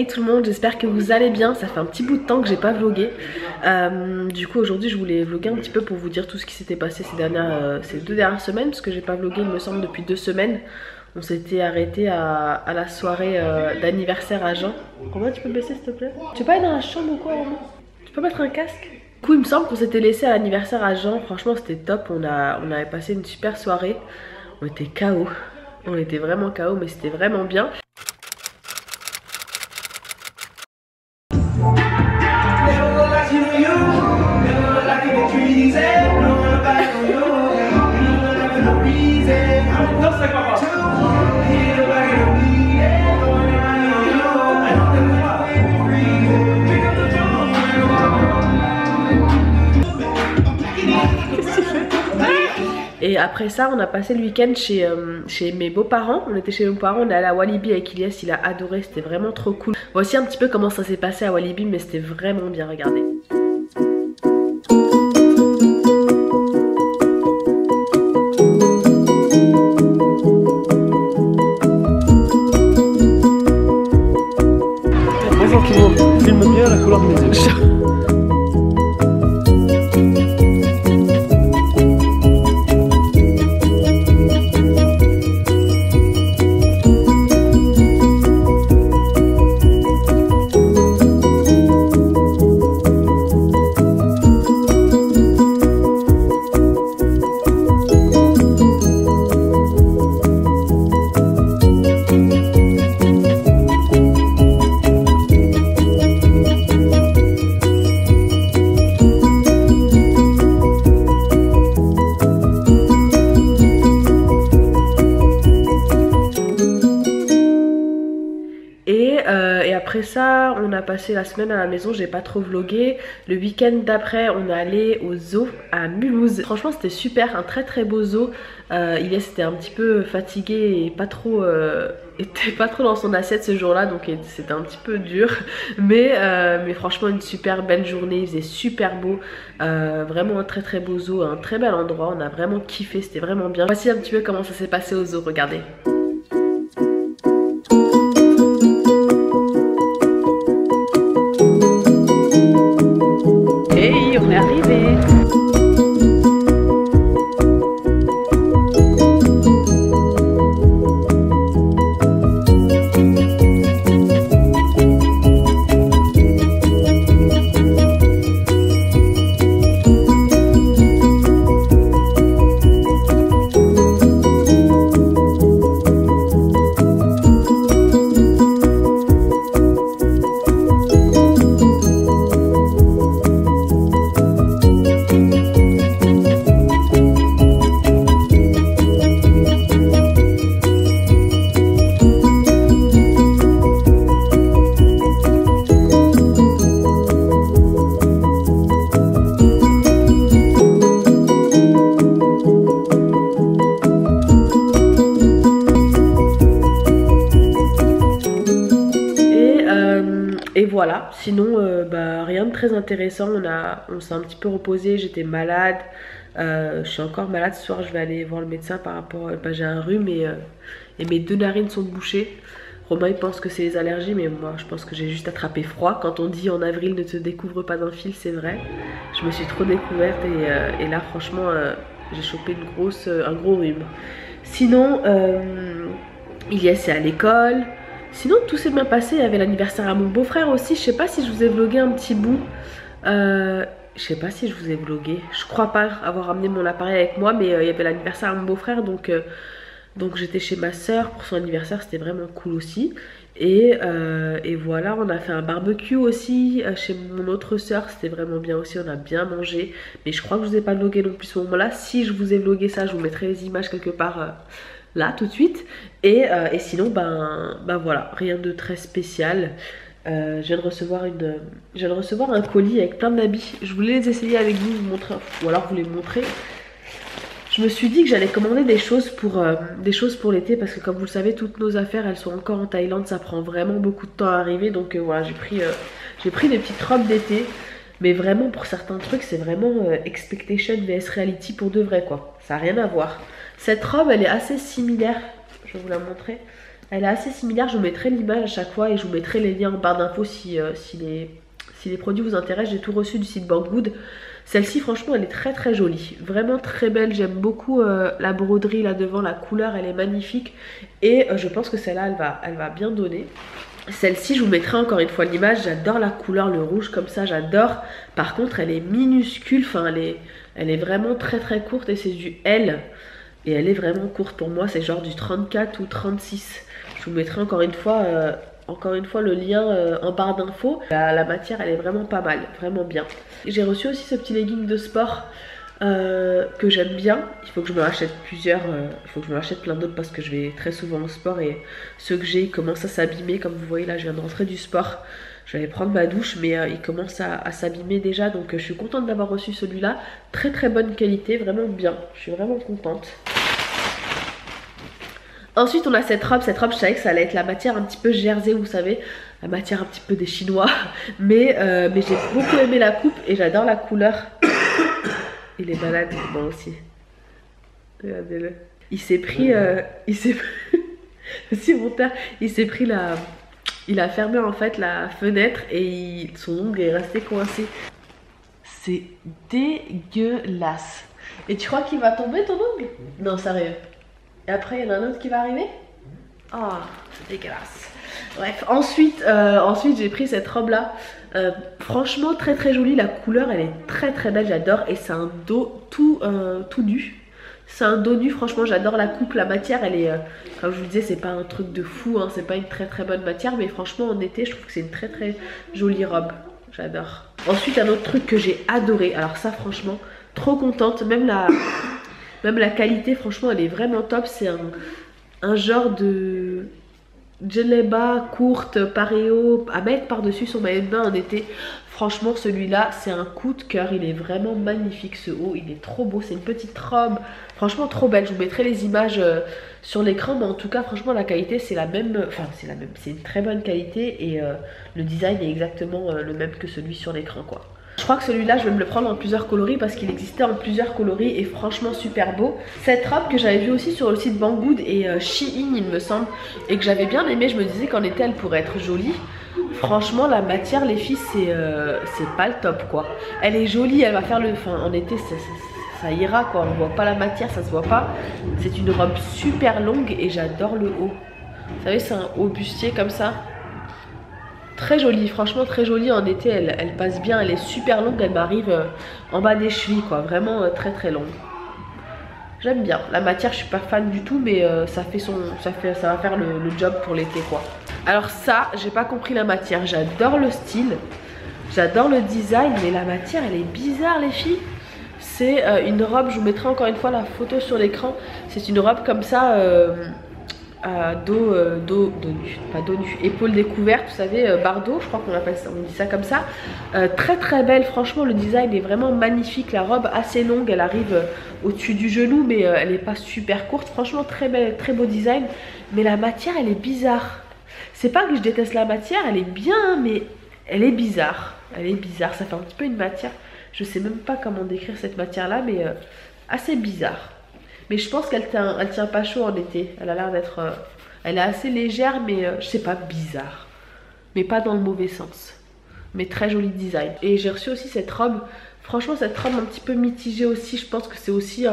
Hey tout le monde, j'espère que vous allez bien. Ça fait un petit bout de temps que j'ai pas vlogué. Du coup aujourd'hui je voulais vlogger un petit peu pour vous dire tout ce qui s'était passé ces 2 dernières semaines, parce que j'ai pas vlogué il me semble depuis 2 semaines. On s'était arrêté à la soirée d'anniversaire à Jean. Comment tu peux baisser s'il te plaît? Tu veux pas aller dans la chambre ou quoi vraiment? Tu peux mettre un casque? Du coup il me semble qu'on s'était laissé à l'anniversaire à Jean. Franchement c'était top, on avait passé une super soirée. On était KO. On était vraiment KO mais c'était vraiment bien. Et après ça, on a passé le week-end chez mes beaux-parents. On était chez mes beaux-parents, on est allé à Walibi avec Ilyes, il a adoré, c'était vraiment trop cool. Voici un petit peu comment ça s'est passé à Walibi, mais c'était vraiment bien, regardez. Bonjour tout le monde, filme bien la couleur de mes yeux. Et après ça, on a passé la semaine à la maison, j'ai pas trop vlogué. Le week-end d'après, on est allé au zoo à Mulhouse. Franchement, c'était super, un très beau zoo. Ilyes était un petit peu fatigué et était pas trop dans son assiette ce jour-là, donc c'était un petit peu dur. Mais franchement, une super belle journée, il faisait super beau. Vraiment un très beau zoo, un très bel endroit. On a vraiment kiffé, c'était vraiment bien. Voici un petit peu comment ça s'est passé au zoo, regardez. Hey, on est arrivé. Et voilà, sinon rien de très intéressant, on s'est un petit peu reposé, j'étais malade, je suis encore malade ce soir, je vais aller voir le médecin par rapport, j'ai un rhume et mes 2 narines sont bouchées. Romain il pense que c'est les allergies, mais moi je pense que j'ai juste attrapé froid. Quand on dit en avril ne te découvre pas d'un fil, c'est vrai, je me suis trop découverte et là franchement j'ai chopé un gros rhume. Sinon Ilyes est à l'école. Sinon tout s'est bien passé, il y avait l'anniversaire à mon beau-frère aussi, je sais pas si je vous ai vlogué un petit bout. Je sais pas si je vous ai vlogué, je crois pas avoir amené mon appareil avec moi, mais il y avait l'anniversaire à mon beau-frère, donc j'étais chez ma soeur pour son anniversaire, c'était vraiment cool aussi. Et voilà, on a fait un barbecue aussi chez mon autre soeur, c'était vraiment bien aussi, on a bien mangé. Mais je crois que je vous ai pas vlogué non plus ce moment là, si je vous ai vlogué ça, je vous mettrai les images quelque part là tout de suite. Et sinon voilà, rien de très spécial. Je viens de recevoir un colis avec plein d'habits. Je voulais les essayer avec vous montrer, ou alors vous les montrer. Je me suis dit que j'allais commander des choses pour l'été, parce que comme vous le savez, toutes nos affaires elles sont encore en Thaïlande, ça prend vraiment beaucoup de temps à arriver. Donc voilà, j'ai pris des petites robes d'été. Mais vraiment pour certains trucs c'est vraiment expectation vs reality pour de vrai quoi. Ça n'a rien à voir. Cette robe elle est assez similaire, je vais vous la montrer. Elle est assez similaire, je vous mettrai l'image à chaque fois et je vous mettrai les liens en barre d'infos si les produits vous intéressent. J'ai tout reçu du site Banggood. Celle-ci franchement elle est très très jolie, vraiment très belle, j'aime beaucoup la broderie là devant, la couleur elle est magnifique et je pense que celle-là elle va bien donner. Celle-ci je vous mettrai encore une fois l'image, j'adore la couleur, le rouge comme ça, j'adore. Par contre elle est minuscule, enfin elle est vraiment très très courte et c'est du L. Et elle est vraiment courte pour moi, c'est genre du 34 ou 36. Je vous mettrai encore une fois le lien en barre d'infos. La matière elle est vraiment pas mal, vraiment bien. J'ai reçu aussi ce petit legging de sport que j'aime bien. Il faut que je me rachète plusieurs, il faut que je me rachète plein d'autres parce que je vais très souvent au sport et ceux que j'ai ils commencent à s'abîmer. Comme vous voyez là je viens de rentrer du sport. Je vais aller prendre ma douche mais il commence à s'abîmer déjà, donc je suis contente d'avoir reçu celui-là. Très très bonne qualité, vraiment bien. Je suis vraiment contente. Ensuite on a cette robe je savais que ça allait être la matière un petit peu jersey, vous savez, la matière un petit peu des chinois, mais j'ai beaucoup aimé la coupe et j'adore la couleur. Il est malade, moi aussi. Regardez-le. Il s'est pris, aussi mon père, il s'est pris il a fermé en fait la fenêtre et son ongle est resté coincé. C'est dégueulasse. Et tu crois qu'il va tomber ton ongle? Non, sérieux. Et après, il y en a un autre qui va arriver? Oh, c'est dégueulasse. Bref, ensuite j'ai pris cette robe-là. Franchement, très très jolie. La couleur, elle est très très belle, j'adore. Et c'est un dos tout nu. C'est un dos nu, franchement, j'adore la coupe. La matière, elle est, comme je vous disais, c'est pas un truc de fou. Hein, c'est pas une très très bonne matière. Mais franchement, en été, je trouve que c'est une très très jolie robe. J'adore. Ensuite, un autre truc que j'ai adoré. Alors ça, franchement, trop contente. Même la qualité, franchement, elle est vraiment top. C'est un genre de djellaba courte, paréo, à mettre par-dessus son maillot de bain en été. Franchement, celui-là, c'est un coup de cœur. Il est vraiment magnifique, ce haut. Il est trop beau. C'est une petite robe. Franchement, trop belle. Je vous mettrai les images sur l'écran. Mais en tout cas, franchement, la qualité, c'est la même. Enfin, c'est la même. C'est une très bonne qualité. Et le design est exactement le même que celui sur l'écran, quoi. Je crois que celui-là je vais me le prendre en plusieurs coloris parce qu'il existait en plusieurs coloris et franchement super beau. Cette robe que j'avais vue aussi sur le site Banggood et Shein il me semble, et que j'avais bien aimé, je me disais qu'en été elle pourrait être jolie. Franchement la matière les filles c'est pas le top quoi. Elle est jolie, elle va faire le... Enfin en été ça ira quoi, on voit pas la matière, ça se voit pas. C'est une robe super longue et j'adore le haut. Vous savez c'est un haut bustier comme ça. Très jolie, franchement très jolie en été, elle passe bien, elle est super longue, elle m'arrive en bas des chevilles quoi, vraiment très très longue. J'aime bien, la matière je suis pas fan du tout mais ça va faire le job pour l'été quoi. Alors ça, j'ai pas compris la matière, j'adore le style, j'adore le design mais la matière elle est bizarre les filles. C'est une robe, je vous mettrai encore une fois la photo sur l'écran, c'est une robe comme ça... dos nu, pas dos nu, épaules découvertes, vous savez, bardeau, je crois qu'on appelle ça, on dit ça comme ça. Très très belle, franchement le design est vraiment magnifique, la robe assez longue, elle arrive au-dessus du genou mais elle n'est pas super courte, franchement très belle, très beau design, mais la matière elle est bizarre. C'est pas que je déteste la matière, elle est bien mais elle est bizarre, ça fait un petit peu une matière, je sais même pas comment décrire cette matière là mais assez bizarre. Mais je pense qu'elle tient pas chaud en été. Elle a l'air d'être... elle est assez légère, mais je sais pas, bizarre. Mais pas dans le mauvais sens. Mais très joli design. Et j'ai reçu aussi cette robe. Franchement, cette robe un petit peu mitigée aussi. Je pense que c'est aussi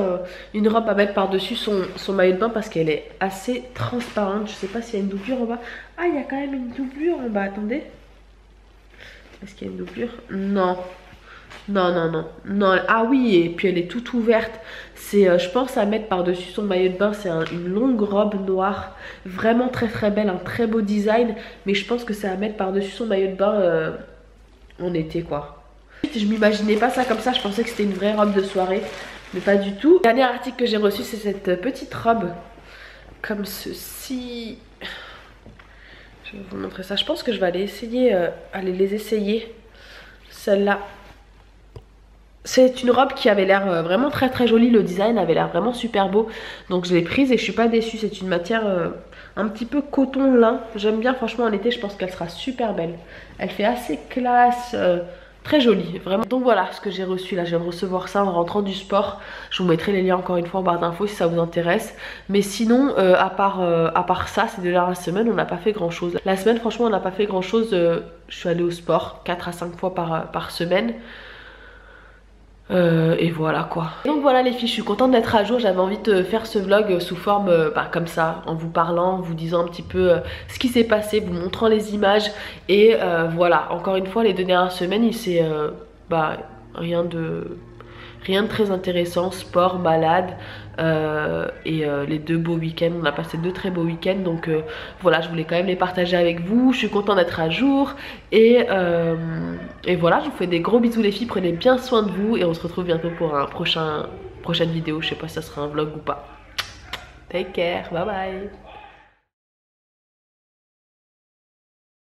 une robe à mettre par-dessus son maillot de bain parce qu'elle est assez transparente. Je sais pas s'il y a une doublure en bas. Ah, il y a quand même une doublure en bas. Attendez. Est-ce qu'il y a une doublure? Non. Non. Ah oui, et puis elle est toute ouverte. C'est, je pense, à mettre par-dessus son maillot de bain. C'est une longue robe noire. Vraiment très très belle, un très beau design. Mais je pense que c'est à mettre par-dessus son maillot de bain en été, quoi. Je m'imaginais pas ça comme ça. Je pensais que c'était une vraie robe de soirée. Mais pas du tout. Le dernier article que j'ai reçu, c'est cette petite robe. Comme ceci. Je vais vous montrer ça. Je pense que je vais aller essayer, les essayer. Celle-là. C'est une robe qui avait l'air vraiment très très jolie, le design avait l'air vraiment super beau. Donc je l'ai prise et je suis pas déçue, c'est une matière un petit peu coton lin. J'aime bien franchement en été, je pense qu'elle sera super belle. Elle fait assez classe, très joli, vraiment. Donc voilà ce que j'ai reçu là, je viens de recevoir ça en rentrant du sport. Je vous mettrai les liens encore une fois en barre d'infos si ça vous intéresse. Mais sinon, à part ça, ces 2 dernières semaines, on n'a pas fait grand chose. La semaine, franchement, on n'a pas fait grand chose. Je suis allée au sport 4 à 5 fois par semaine. Et voilà quoi. Donc voilà les filles, je suis contente d'être à jour. J'avais envie de faire ce vlog sous forme comme ça, en vous parlant, en vous disant un petit peu ce qui s'est passé, vous montrant les images. Et voilà, encore une fois les 2 dernières semaines il s'est rien de très intéressant, sport, malade et les 2 beaux week-ends, on a passé 2 très beaux week-ends, donc voilà, je voulais quand même les partager avec vous. Je suis contente d'être à jour et voilà, je vous fais des gros bisous les filles, prenez bien soin de vous et on se retrouve bientôt pour un prochaine vidéo. Je sais pas si ça sera un vlog ou pas. Take care, bye bye.